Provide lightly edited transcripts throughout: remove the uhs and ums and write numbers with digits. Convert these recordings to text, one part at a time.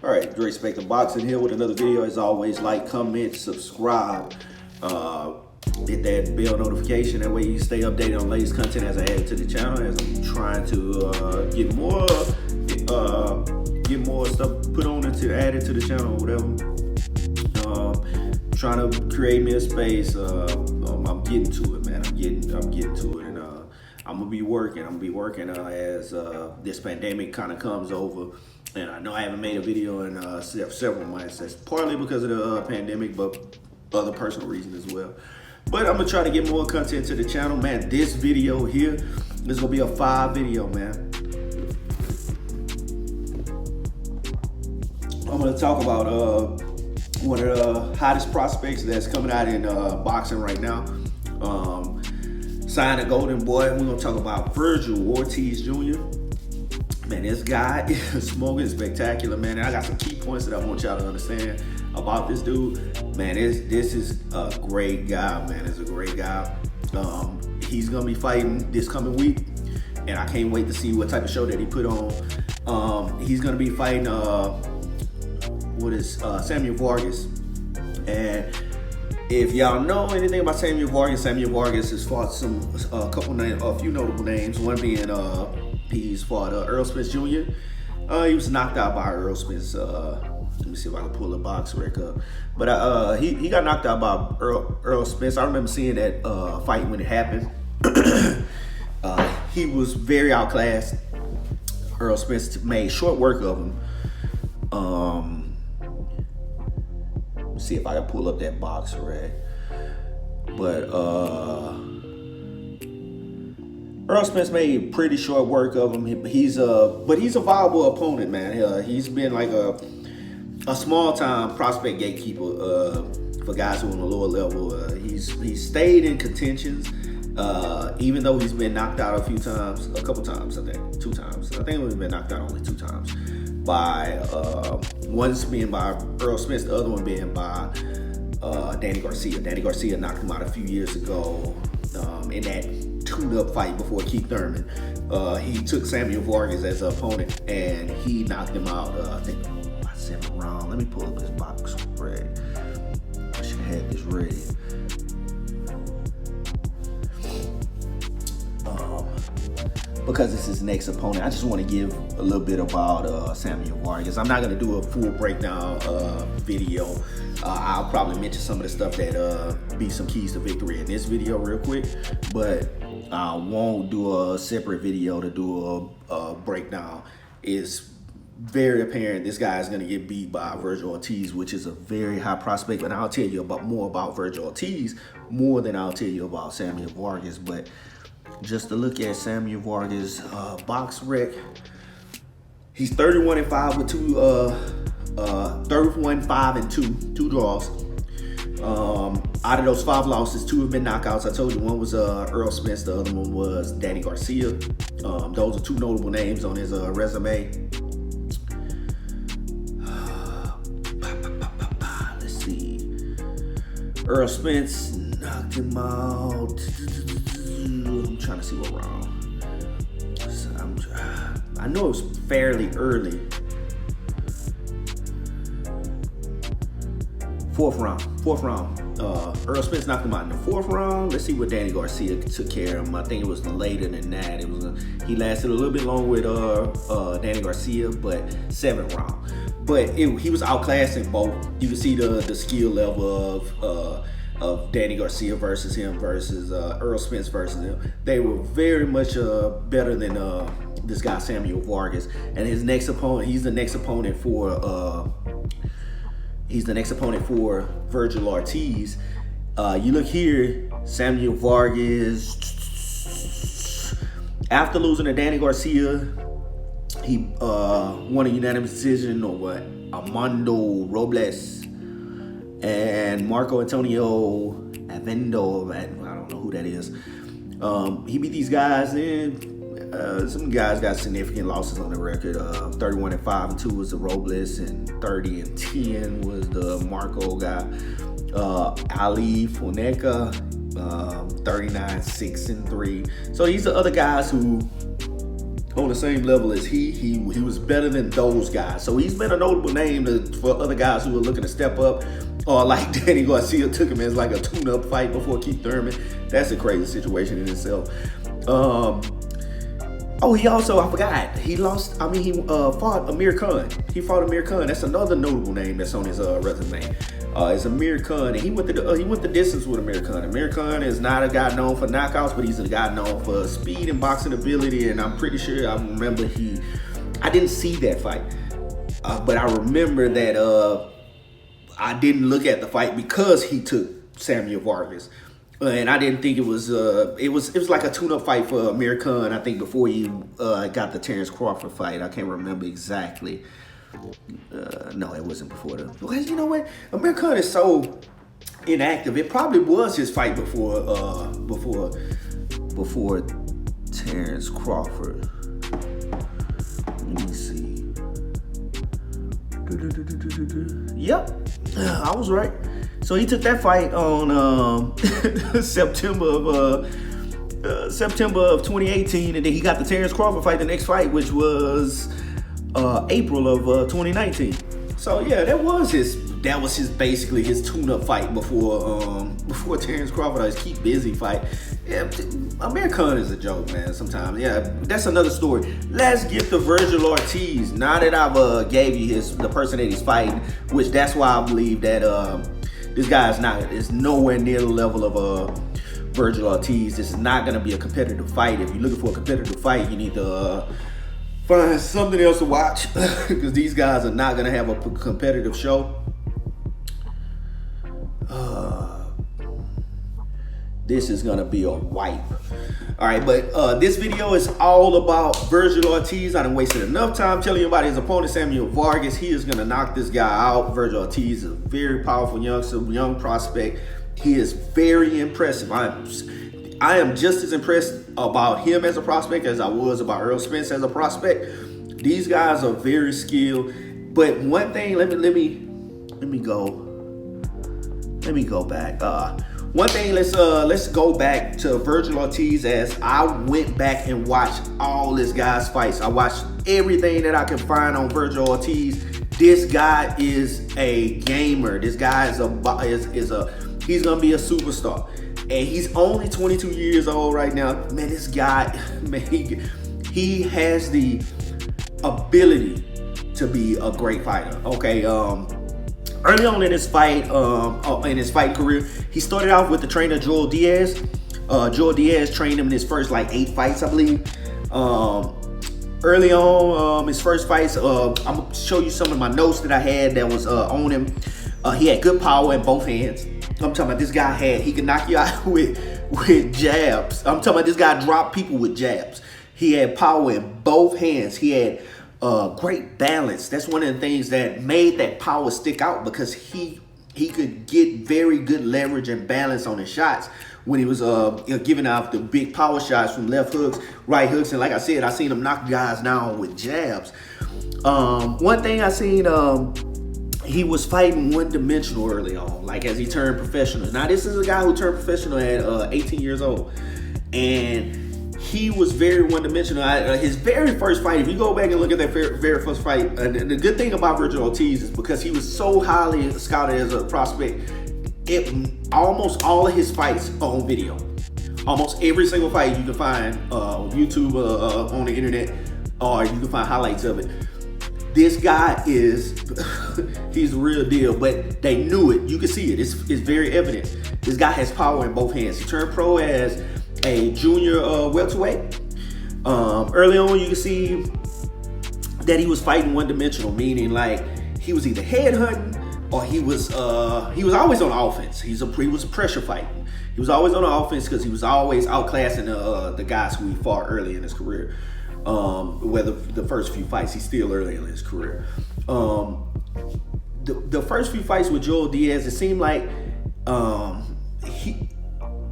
All right, Great Spectre Boxing here with another video. As always, like, comment, subscribe, hit that bell notification. That way you stay updated on latest content as I add it to the channel. As I'm trying to get more stuff put on it to add it to the channel or whatever. Trying to create me a space. I'm getting to it, man. I'm getting to it, and I'm gonna be working. As this pandemic kind of comes over. And I know I haven't made a video in several months. That's partly because of the pandemic, but other personal reasons as well. But I'm gonna try to get more content to the channel, man. This video here is gonna be a 5 video, man. I'm gonna talk about one of the hottest prospects that's coming out in boxing right now. Signed a golden boy. We're gonna talk about Vergil Ortiz Jr. Man, this guy is smoking spectacular, man. And I got some key points that I want y'all to understand about this dude. Man, this is a great guy, man. It's a great guy. He's gonna be fighting this coming week, and I can't wait to see what type of show that he put on. He's gonna be fighting Samuel Vargas. And if y'all know anything about Samuel Vargas has fought a few notable names. One being he's fought Errol Spence Jr. He was knocked out by Errol Spence. Let me see if I can pull the box rec up. But he got knocked out by Errol Spence. I remember seeing that fight when it happened. He was very outclassed. Errol Spence made short work of him. Let's see if I can pull up that box rec. But Errol Spence made pretty short work of him. But he's a viable opponent, man. He's been like a small time prospect gatekeeper for guys who are on the lower level. He's stayed in contentions, even though he's been knocked out a couple times, I think, 2 times. I think he's been knocked out only 2 times. By one's being by Errol Spence, the other one being by Danny Garcia. Danny Garcia knocked him out a few years ago in that tune-up fight before Keith Thurman. He took Samuel Vargas as an opponent, and he knocked him out, I think, by 7th round. Let me pull up this box ready. I should have had this ready. Because it's his next opponent, I just want to give a little bit about Samuel Vargas. I'm not going to do a full breakdown video. I'll probably mention some of the stuff that be some keys to victory in this video real quick, but I won't do a separate video to do a breakdown. It's very apparent this guy is going to get beat by Vergil Ortiz, which is a very high prospect, and I'll tell you more about Vergil Ortiz more than I'll tell you about Samuel Vargas. But just to look at Samuel Vargas' box rec, he's 31-5 with 2 draws. Out of those 5 losses, 2 have been knockouts. I told you one was Errol Spence, the other one was Danny Garcia. Those are 2 notable names on his resume. Let's see. Errol Spence knocked him out. I'm trying to see what round. I know it was fairly early. 4th round. Errol Spence knocked him out in the 4th round. Let's see what Danny Garcia took care of him. I think it was later than that. He lasted a little bit longer with Danny Garcia, but 7th round. But he was outclassed in both. You can see the skill level of Danny Garcia versus him versus Errol Spence versus him. They were very much better than this guy Samuel Vargas. And his next opponent, he's the next opponent for Vergil Ortiz. You look here, Samuel Vargas, after losing to Danny Garcia, he won a unanimous decision over Armando Robles and Marco Antonio Avendo. I don't know who that is. He beat these guys in. Some guys got significant losses on the record. 31-5-2 was the Robles, and 30-10 was the Marco guy. Ali Fonseca, 39-6-3. So these are other guys who on the same level as he was better than those guys. So he's been a notable name for other guys who are looking to step up. Or like Danny Garcia took him as like a tune-up fight before Keith Thurman. That's a crazy situation in itself. He also, I forgot, he fought Amir Khan. He fought Amir Khan. That's another notable name that's on his resume. It's Amir Khan, and he went the distance with Amir Khan. Amir Khan is not a guy known for knockouts, but he's a guy known for speed and boxing ability. And I'm pretty sure I remember I didn't see that fight, but I remember that I didn't look at the fight because he took Samuel Vargas. And I didn't think it was like a tune-up fight for Amir Khan, I think, before he got the Terrence Crawford fight. I can't remember exactly. No, it wasn't before the. Well, you know what? Amir Khan is so inactive. It probably was his fight before Terrence Crawford. Let me see. Yep, I was right. So he took that fight on September of 2018, and then he got the Terrence Crawford fight, the next fight, which was April of 2019. So yeah, that was basically his tune-up fight before Terrence Crawford, or his keep busy fight. Yeah, Amir Khan is a joke, man. Sometimes, yeah, that's another story. Let's get to Vergil Ortiz. Now that I've gave you the person that he's fighting, which that's why I believe that this guy is nowhere near the level of Vergil Ortiz. This is not going to be a competitive fight. If you're looking for a competitive fight, you need to find something else to watch because these guys are not going to have a competitive show. This is going to be a wipe. All right, but this video is all about Vergil Ortiz. I done wasted enough time telling you about his opponent, Samuel Vargas. He is going to knock this guy out. Vergil Ortiz is a very powerful young prospect. He is very impressive. I am just as impressed about him as a prospect as I was about Earl Spence as a prospect. These guys are very skilled. But one thing, let me go back. One thing, let's go back to Vergil Ortiz. As I went back and watched all this guy's fights. I watched everything that I could find on Vergil Ortiz. This guy is a gamer. This guy he's gonna be a superstar. And he's only 22 years old right now. Man, this guy, he has the ability to be a great fighter. Okay, early on in his fighting career, he started off with the trainer Joel Diaz. Joel Diaz trained him in his first 8 fights, I believe. Early on, his first fights, I'm gonna show you some of my notes that I had that was on him. He had good power in both hands. I'm talking about this guy he could knock you out with jabs. I'm talking about this guy dropped people with jabs. He had power in both hands. He had great balance. That's one of the things that made that power stick out, because he could get very good leverage and balance on his shots when he was giving out the big power shots from left hooks, right hooks, and like I said, I seen him knock guys down with jabs. One thing I seen, he was fighting one-dimensional early on, like as he turned professional. Now this is a guy who turned professional at 18 years old, and he was very one-dimensional. His very first fight, if you go back and look at that very first fight, the good thing about Vergil Ortiz is because he was so highly scouted as a prospect, almost all of his fights are on video. Almost every single fight you can find on YouTube, on the internet, or you can find highlights of it. This guy he's the real deal, but they knew it. You can see it. It's very evident. This guy has power in both hands. He turned pro as a junior welterweight. Early on, you can see that he was fighting one-dimensional, meaning like he was either headhunting or he was always on offense. He was a pressure fighter. He was always on offense because he was always outclassing the guys who he fought early in his career. Whether the first few fights, he's still early in his career. The first few fights with Joel Diaz, it seemed like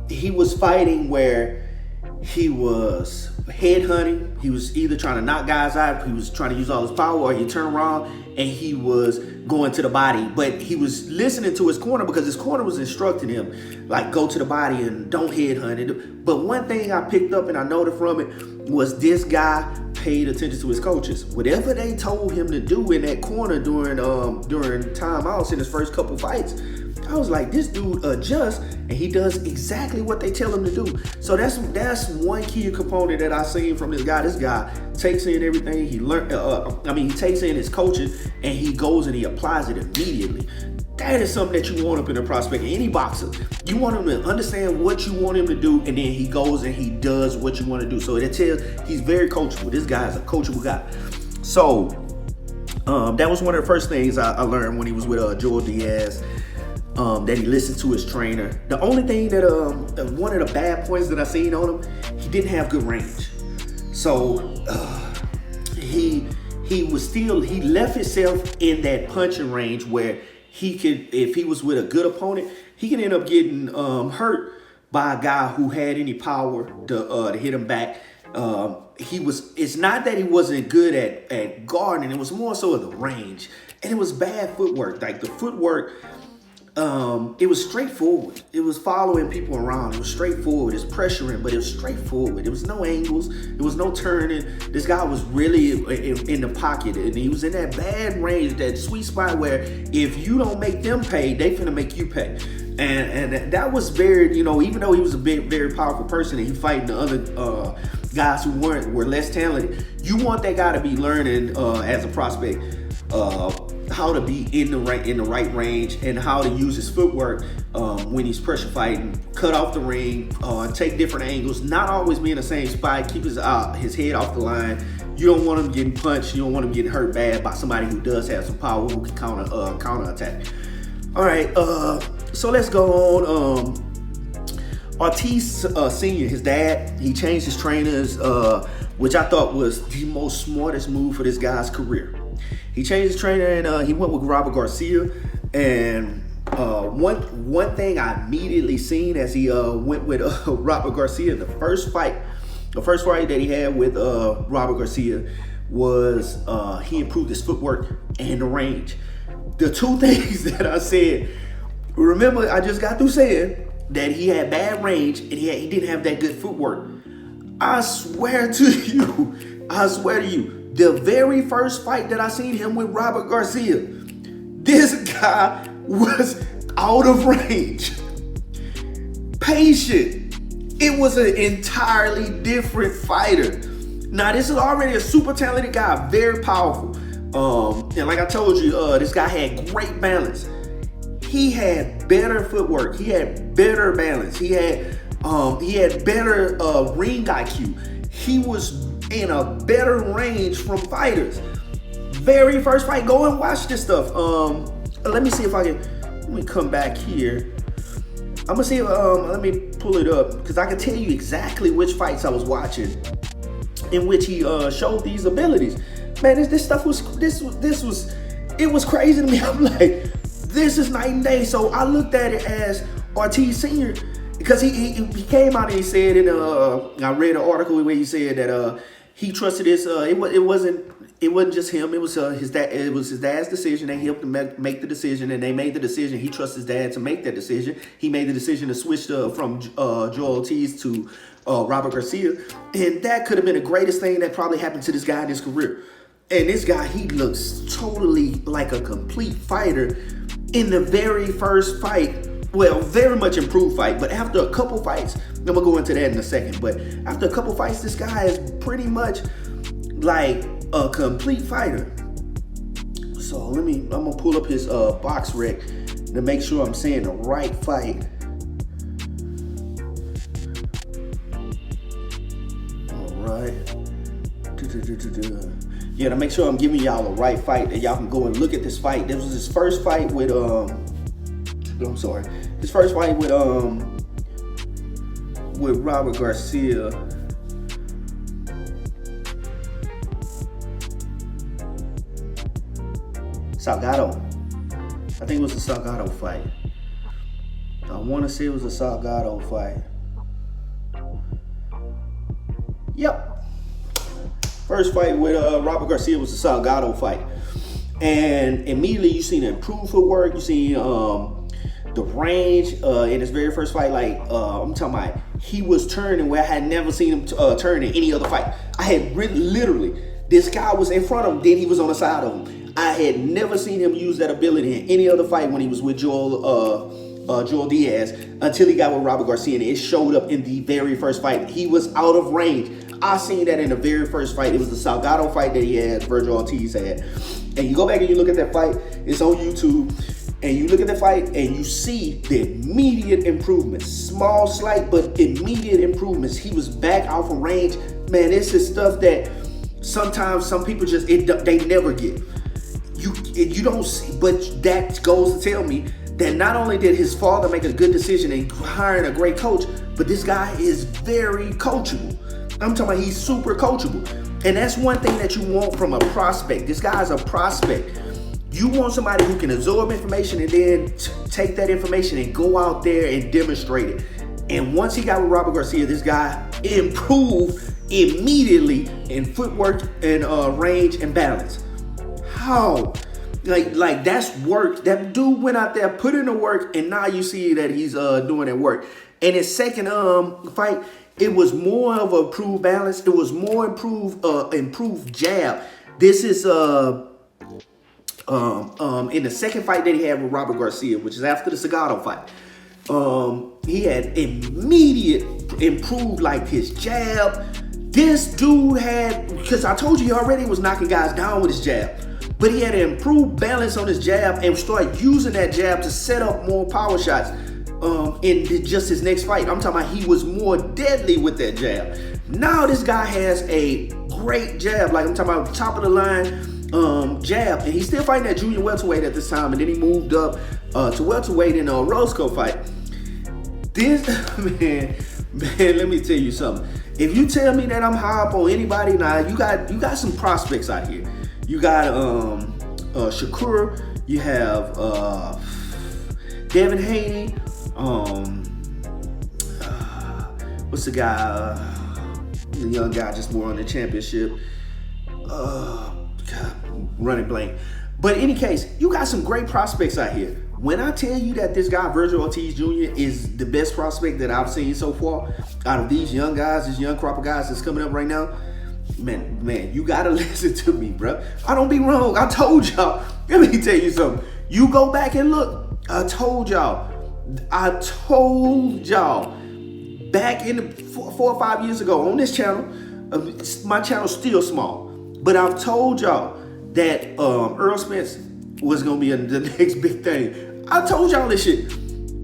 he was fighting where he was headhunting. He was either trying to knock guys out, he was trying to use all his power, or he turned around and he was going to the body. But he was listening to his corner because his corner was instructing him, like, go to the body and don't headhunt it. But one thing I picked up and I noted from it was this guy paid attention to his coaches. Whatever they told him to do in that corner during timeouts in his first couple fights, I was like, this dude adjusts and he does exactly what they tell him to do. So that's one key component that I seen from this guy. This guy takes in everything he learned. He takes in his coaching and he goes and he applies it immediately. That is something that you want up in a prospect. Any boxer, you want him to understand what you want him to do, and then he goes and he does what you want to do. So it tells he's very coachable. This guy is a coachable guy. So that was one of the first things I learned when he was with Joel Diaz. That he listened to his trainer. The only thing that one of the bad points that I seen on him, he didn't have good range. So he left himself in that punching range where he could, if he was with a good opponent, he could end up getting hurt by a guy who had any power to hit him back. It's not that he wasn't good at guarding, it was more so of the range. And it was bad footwork. Like the footwork, it was straightforward. It was following people around. It was straightforward. It's pressuring, but it was straightforward. There was no angles. There was no turning. This guy was really in the pocket, and he was in that bad range, that sweet spot where if you don't make them pay, they finna make you pay. And that was very, even though he was a very powerful person and he fighting the other guys who were less talented, you want that guy to be learning as a prospect how to be in the right range and how to use his footwork when he's pressure fighting, cut off the ring, take different angles, not always be in the same spot, keep his head off the line. You don't want him getting punched. You don't want him getting hurt bad by somebody who does have some power, who can counter attack. All right, so let's go on. Ortiz Sr., his dad, he changed his trainers, which I thought was the most smartest move for this guy's career. He changed his trainer and he went with Robert Garcia. And one thing I immediately seen as he went with Robert Garcia, the first fight that he had with Robert Garcia was he improved his footwork and the range. The two things that I said, remember I just got through saying that he had bad range and he didn't have that good footwork. I swear to you, the very first fight that I seen him with Robert Garcia, this guy was out of range. Patient. It was an entirely different fighter. Now, this is already a super talented guy, very powerful. And like I told you, this guy had great balance. He had better footwork. He had better balance. He had better ring IQ. He was in a better range from fighters. Very first fight, go and watch this stuff. Let me see if I can. Let me come back here. I'm gonna see if let me pull it up because I can tell you exactly which fights I was watching in which he showed these abilities. Man, this stuff was it was crazy to me. I'm like, this is night and day. So I looked at it as Ortiz Sr. because he came out and he said I read an article where he said that he trusted his it wasn't just him, it was his dad. It was his dad's decision. They helped him make the decision, and they made the decision. He trusts his dad to make that decision. He made the decision to switch from Joel Ortiz to Robert Garcia, and that could have been the greatest thing that probably happened to this guy in his career. And this guy, he looks totally like a complete fighter in the very first fight. Well, very much improved fight, but after a couple fights, I'm gonna go into that in a second, but after a couple fights, this guy is pretty much like a complete fighter. So I'm gonna pull up his box rec to make sure I'm saying the right fight. All right. Yeah, to make sure I'm giving y'all the right fight, that y'all can go and look at this fight. This was his first fight with his first fight with Robert Garcia. Salgado. I think it was a Salgado fight. I want to say it was a Salgado fight. Yep. First fight with Robert Garcia was a Salgado fight. And immediately you seen improved footwork. You seen the range in his very first fight. Like, I'm talking about, he was turning where I had never seen him turn in any other fight. I had literally, this guy was in front of him, then he was on the side of him. I had never seen him use that ability in any other fight when he was with Joel Diaz until he got with Robert Garcia, and it showed up in the very first fight. He was out of range. I seen that in the very first fight. It was the Salgado fight that he had, Vergil Ortiz had. And you go back and you look at that fight, it's on YouTube, and you look at the fight and you see the immediate improvements. Small, slight, but immediate improvements. He was back out from range. Man, this is stuff that sometimes some people just, they never get. You don't see, but that goes to tell me that not only did his father make a good decision in hiring a great coach, but this guy is very coachable. I'm talking about he's super coachable. And that's one thing that you want from a prospect. This guy's a prospect. You want somebody who can absorb information and then take that information and go out there and demonstrate it. And once he got with Robert Garcia, this guy improved immediately in footwork and range and balance. How? Like that's work. That dude went out there, put in the work, and now you see that he's doing that work. And his second fight, it was more of a improved balance. It was more improved jab. This is in the second fight that he had with Robert Garcia, which is after the Salgado fight. He had immediate improved like his jab. This dude had, because I told you he already was knocking guys down with his jab, but he had an improved balance on his jab and started using that jab to set up more power shots in just his next fight. I'm talking about he was more deadly with that jab. Now this guy has a great jab, like I'm talking about top of the line jab, and he's still fighting at junior welterweight at this time, and then he moved up to welterweight in a Roscoe fight. This man, let me tell you something. If you tell me that I'm high up on anybody, now you got some prospects out here. You got Shakur, you have Devin Haney, what's the guy, the young guy just won the championship, God, running blank. But in any case, you got some great prospects out here. When I tell you that this guy, Vergil Ortiz Jr., is the best prospect that I've seen so far out of these young guys, this young crop of guys that's coming up right now, man, you gotta listen to me, bro. I don't be wrong. I told y'all. Let me tell you something. You go back and look. I told y'all back in the 4 or 5 years ago on this channel. My channel's still small, but I've told y'all that Earl Spence was gonna be the next big thing. I told y'all this shit,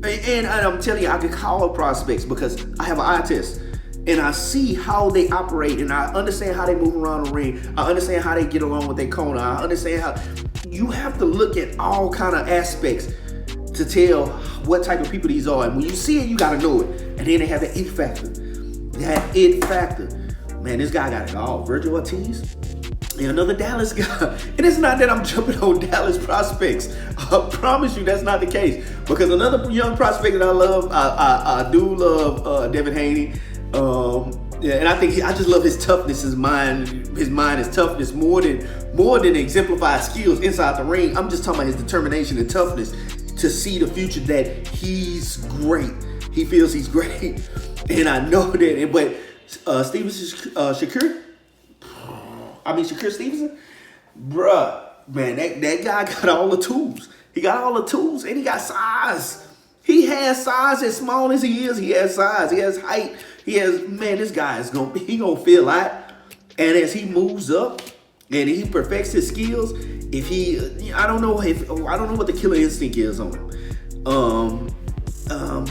and I'm telling you, I can call prospects because I have an eye test. And I see how they operate, and I understand how they move around the ring. I understand how they get along with their corner. I understand how you have to look at all kind of aspects to tell what type of people these are. And when you see it, you gotta know it. And then they have the it factor. That it factor. Man, this guy got it all. Vergil Ortiz and another Dallas guy. And it's not that I'm jumping on Dallas prospects. I promise you that's not the case. Because another young prospect that I love, I do love Devin Haney. Yeah, and I just love his toughness, his mind, his toughness more than exemplified skills inside the ring. I'm just talking about his determination and toughness to see the future that he's great. He feels he's great, and I know that. But Shakur Stevenson, bruh, man, that guy got all the tools. He got all the tools, and he got size. He has size. As small as he is, he has size. He has height. He has, man, this guy is gonna feel light. And as he moves up and he perfects his skills, I don't know what the killer instinct is on him.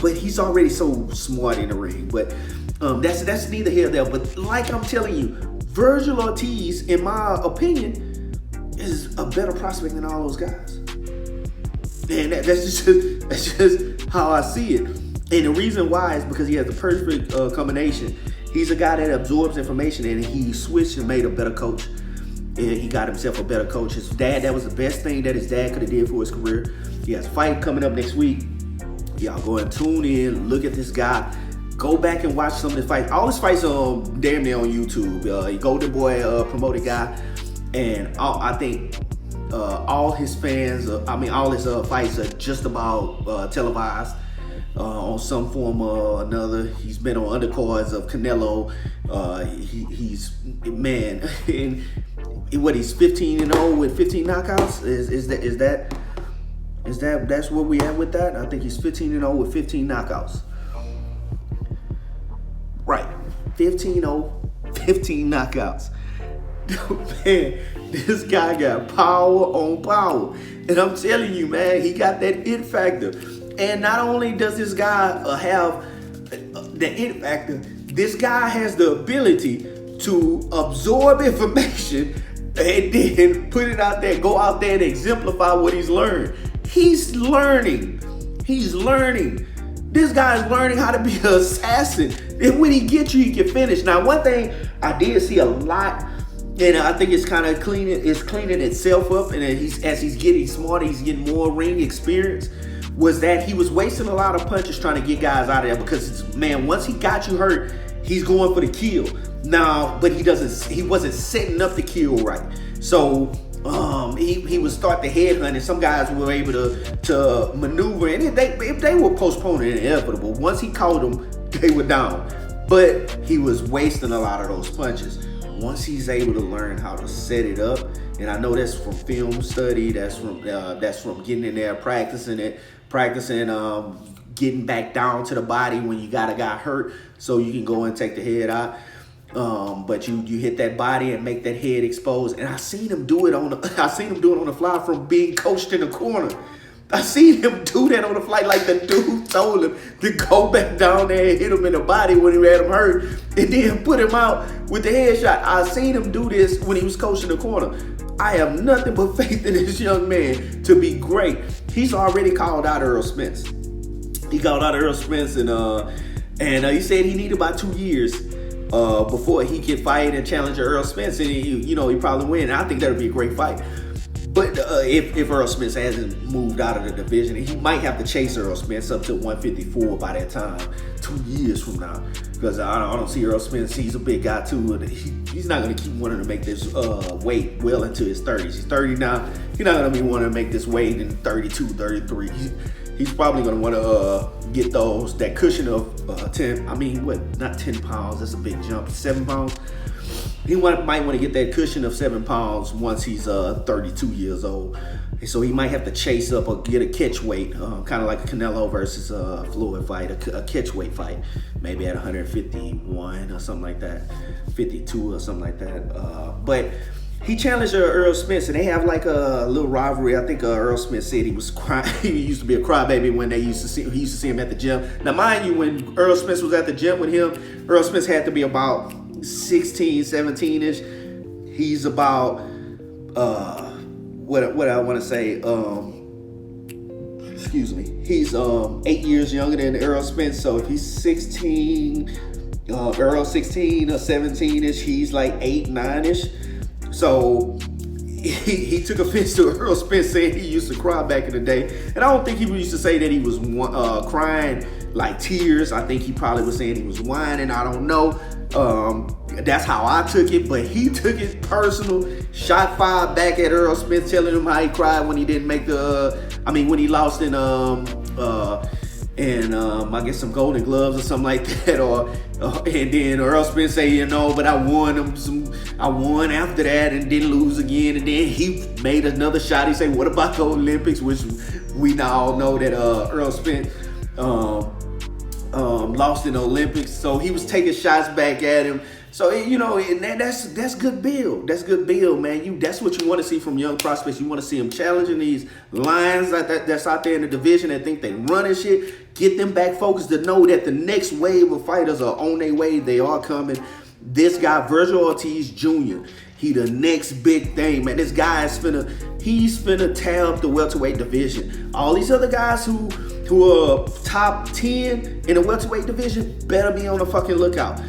But he's already so smart in the ring. But that's neither here nor there. But like I'm telling you, Vergil Ortiz, in my opinion, is a better prospect than all those guys. And that's just how I see it. And the reason why is because he has the perfect combination. He's a guy that absorbs information, and he switched and made a better coach. And he got himself a better coach. His dad, that was the best thing that his dad could have did for his career. He has a fight coming up next week. Y'all go and tune in, look at this guy. Go back and watch some of his fights. All his fights are damn near on YouTube. Golden Boy promoted guy. And I think all his fans, all his fights are just about televised. on some form or another. He's been on undercards of Canelo. He's man, and what, he's 15-0 with 15 knockouts. That's where we at with that? I think he's 15-0 with 15 knockouts. Right, 15-0, 15 knockouts. Man, this guy got power on power. And I'm telling you, man, he got that it factor. And not only does this guy have the it factor, this guy has the ability to absorb information and then put it out there, go out there and exemplify what he's learned. He's learning. This guy's learning how to be an assassin. And when he gets you, he can finish. Now, one thing I did see a lot, and I think it's kind of cleaning itself up, and as he's getting smarter, he's getting more ring experience, was that he was wasting a lot of punches trying to get guys out of there, because man, once he got you hurt, he's going for the kill. Now, but he wasn't setting up the kill right. So he would start the headhunt, and some guys were able to maneuver, and if they were postponing it, inevitable. Once he caught them, they were down. But he was wasting a lot of those punches. Once he's able to learn how to set it up, and I know that's from film study, that's from getting in there, practicing, getting back down to the body when you got a guy hurt, so you can go and take the head out. But you hit that body and make that head exposed. And I seen him do it on the fly from being coached in the corner. I seen him do that on the flight, like the dude told him to go back down there and hit him in the body when he had him hurt, and then put him out with the headshot. I seen him do this when he was coaching the corner. I have nothing but faith in this young man to be great. He's already called out Earl Spence. He called out Earl Spence, and he said he needed about 2 years before he could fight and challenge Earl Spence, and he probably win. And I think that would be a great fight. But if Earl Spence hasn't moved out of the division, he might have to chase Earl Spence up to 154 by that time, 2 years from now. Because I don't see Earl Spence. He's a big guy too, and he's not going to keep wanting to make this weight well into his 30s. He's 30 now. He's not going to be wanting to make this weight in 32, 33. He's probably going to want to get that cushion of not 10 pounds. That's a big jump. 7 pounds. He might want to get that cushion of 7 pounds once he's 32 years old. So he might have to chase up or get a catch weight, kind of like a Canelo versus Floyd fight, a catch weight fight, maybe at 151 or something like that, 52 or something like that. But he challenged Earl Spence, and they have like a little rivalry. I think Earl Spence said he was crying. He used to be a crybaby when he used to see him at the gym. Now, mind you, when Earl Spence was at the gym with him, Earl Spence had to be about 16, 17-ish. He's about, what I want to say, he's 8 years younger than Earl Spence. So if he's 16, Earl 16 or 17-ish, he's like 8, 9-ish. So he took offense to Earl Spence saying he used to cry back in the day. And I don't think he used to say that he was crying like tears. I think he probably was saying he was whining. I don't know. That's how I took it, but he took it personal. Shot fired back at Earl Spence, telling him how he cried when he didn't make when he lost in I guess some Golden Gloves or something like that, and then Earl Spence say, but I won after that and didn't lose again, and then he made another shot. He said, what about the Olympics, which we now all know that Earl Spence lost in the Olympics, so he was taking shots back at him. So and that's good build. That's good build, man. That's what you want to see from young prospects. You want to see them challenging these lions that's out there in the division that think they run and shit. Get them back focused to know that the next wave of fighters are on their way. They are coming. This guy, Vergil Ortiz Jr., he the next big thing, man. This guy he's finna tear up the welterweight division. All these other guys who are top 10 in the welterweight division better be on the fucking lookout.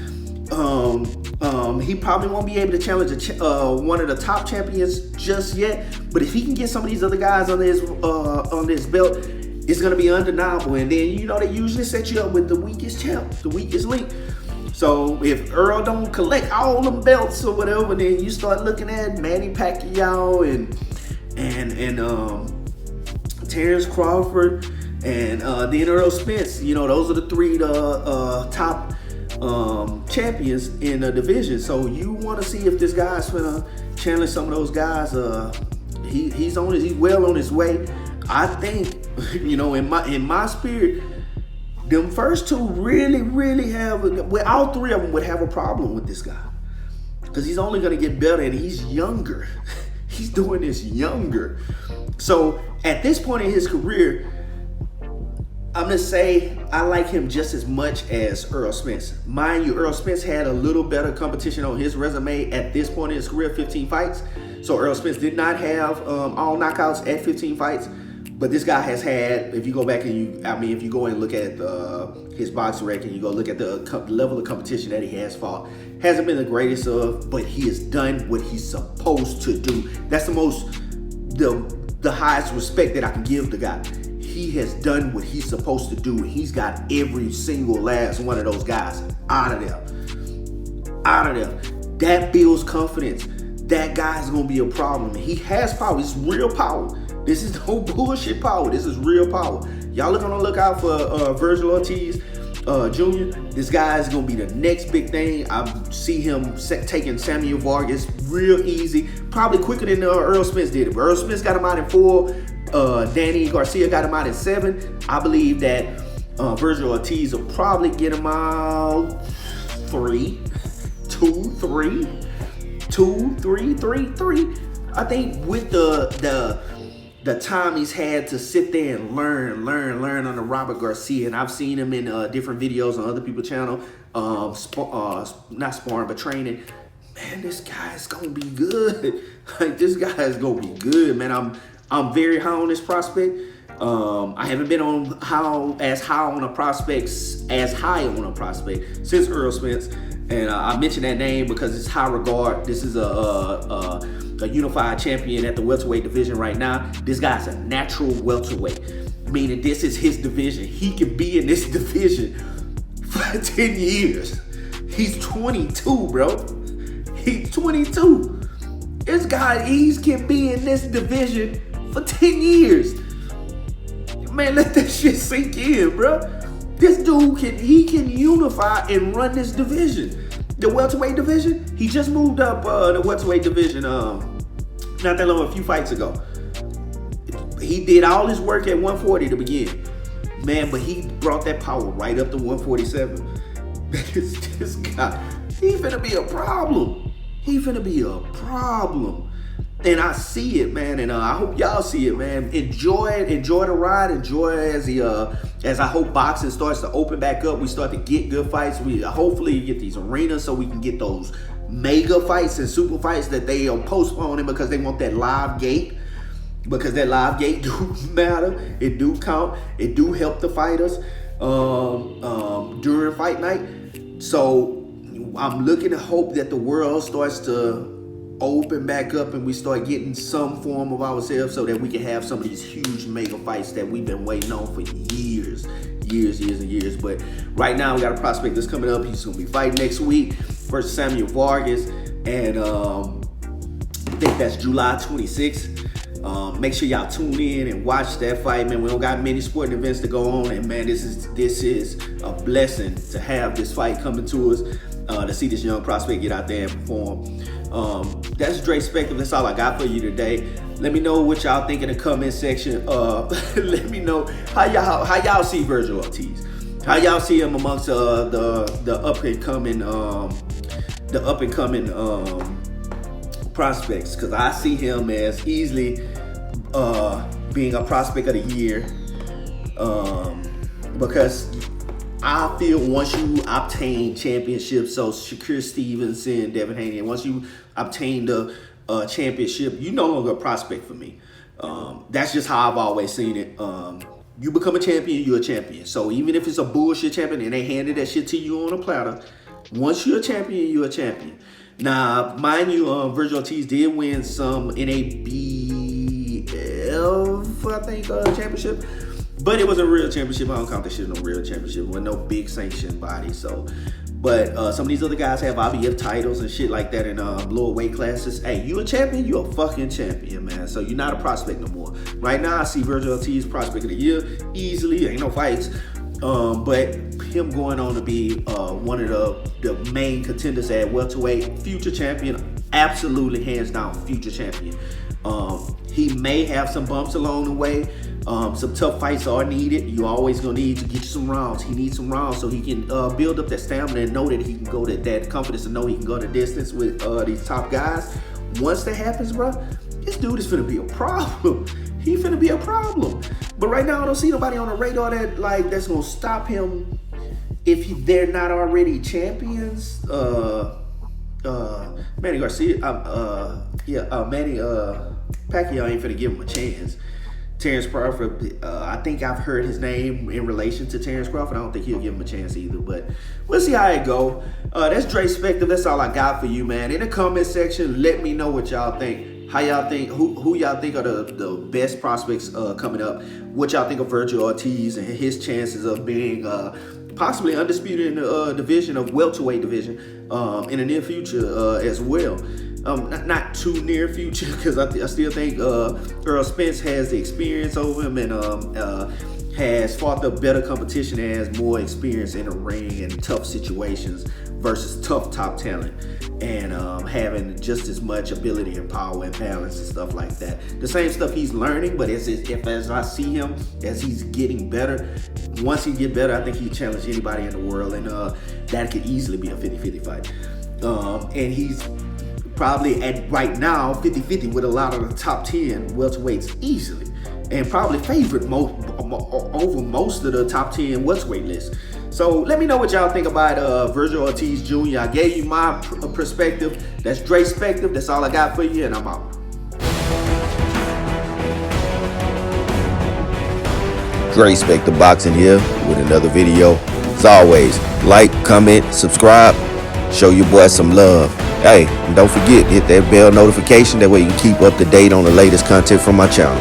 He probably won't be able to challenge one of the top champions just yet, but if he can get some of these other guys on this belt, it's gonna be undeniable. And then they usually set you up with the weakest champ, the weakest link. So if Earl don't collect all them belts or whatever, then you start looking at Manny Pacquiao and Terrence Crawford And then Earl Spence. You know, those are the three top champions in the division. So you want to see if this guy's gonna challenge some of those guys. He's well on his way. I think, you know, in my spirit, them first two really have. Well, all three of them would have a problem with this guy because he's only gonna get better and he's younger. He's doing this younger. So at this point in his career, I'm gonna say I like him just as much as Earl Spence. Mind you, Earl Spence had a little better competition on his resume at this point in his career, 15 fights. So Earl Spence did not have all knockouts at 15 fights, but this guy has had. If you go back and if you go and look at his boxing record, and you go look at the level of competition that he has fought, hasn't been the greatest of, but he has done what he's supposed to do. That's the highest respect that I can give the guy. He has done what he's supposed to do, and he's got every single last one of those guys out of there. That builds confidence. That guy's gonna be a problem. He has power. It's real power. This is no bullshit power. This is real power. Y'all look on the lookout for Vergil Ortiz Jr. This guy is gonna be the next big thing. I see him taking Samuel Vargas real easy, probably quicker than Earl Spence did it. But Earl Spence got him out in 4. Danny Garcia got him out in 7. I believe that Vergil Ortiz will probably get him out 3. I think with the time he's had to sit there and learn under Robert Garcia, and I've seen him in different videos on other people's channel, not sparring but training. Man, this guy is gonna be good. Like, this guy is gonna be good, man. I'm very high on this prospect. I haven't been as high on a prospect since Earl Spence, and I mentioned that name because it's high regard. This is a unified champion at the welterweight division right now. This guy's a natural welterweight, meaning this is his division. He can be in this division for 10 years. He's 22, bro. He's 22. This guy, he can be in this division for 10 years. Man, let that shit sink in, bro. This dude can unify and run this division. The welterweight division, he just moved up the welterweight division not that long, a few fights ago. He did all his work at 140 to begin. Man, but he brought that power right up to 147. This guy, he finna be a problem. And I see it, man, and I hope y'all see it, man. Enjoy it, enjoy the ride, enjoy it as I hope boxing starts to open back up. We start to get good fights. We hopefully get these arenas so we can get those mega fights and super fights that they are postponing because they want that live gate. Because that live gate do matter. It do count. It do help the fighters during fight night. So I'm looking to hope that the world starts to open back up and we start getting some form of ourselves so that we can have some of these huge mega fights that we've been waiting on for years. But right now we got a prospect that's coming up. He's gonna be fighting next week versus Samuel Vargas, and I think that's July 26th. Make sure y'all tune in and watch that fight, man. We don't got many sporting events to go on, and man, this is a blessing to have this fight coming to us, to see this young prospect get out there and perform. That's Dre Spector. That's all I got for you today. Let me know what y'all think in the comment section. Let me know how y'all see Vergil Ortiz. How y'all see him amongst the up and coming prospects? Because I see him as easily being a prospect of the year. Because I feel once you obtain championships, so Shakur Stevenson, Devin Haney, and once you obtain the championship, you no longer a prospect for me. That's just how I've always seen it. You become a champion, you're a champion. So even if it's a bullshit champion and they handed that shit to you on a platter, once you're a champion, you're a champion. Now, mind you, Vergil Ortiz did win some NABF, I think, championship. But it was a real championship. I don't count that shit as no real championship. It was no big sanctioned body. So, But some of these other guys have IBF titles and shit like that in lower weight classes. Hey, you a champion? You a fucking champion, man. So you're not a prospect no more. Right now, I see Vergil Ortiz prospect of the year easily. Ain't no fights. But him going on to be one of the main contenders at welterweight, future champion, absolutely hands down future champion. He may have some bumps along the way. Some tough fights are needed. You always gonna need to get you some rounds. He needs some rounds so he can build up that stamina and know that he can go to that confidence and know he can go the distance with these top guys. Once that happens, bro, this dude is finna be a problem. He finna be a problem. But right now, I don't see nobody on the radar that's gonna stop him if they're not already champions. Manny Garcia, Manny Pacquiao ain't finna give him a chance. Terrence Crawford, I think I've heard his name in relation to Terrence Crawford. I don't think he'll give him a chance either, but we'll see how it go. That's Dre Spector. That's all I got for you, man. In the comment section, let me know what y'all think. How y'all think, who y'all think are the best prospects coming up? What y'all think of Vergil Ortiz and his chances of being possibly undisputed in the division of welterweight division in the near future as well. Not too near future, because I still think Errol Spence has the experience over him and has fought the better competition and has more experience in the ring and tough situations versus tough top talent, and having just as much ability and power and balance and stuff like that. The same stuff he's learning, but as I see him, as he's getting better, once he get better, I think he challenge anybody in the world, and that could easily be a 50-50 fight. And he's probably at right now 50-50 with a lot of the top 10 welterweights easily, and probably favored over most of the top 10 welterweight lists. So let me know what y'all think about Vergil Ortiz Jr. I gave you my perspective. That's Dre Spector. That's all I got for you, and I'm out. Dre Spector Boxing here with another video. As always, like, comment, subscribe, show your boy some love. Hey, and don't forget, hit that bell notification, that way you can keep up to date on the latest content from my channel.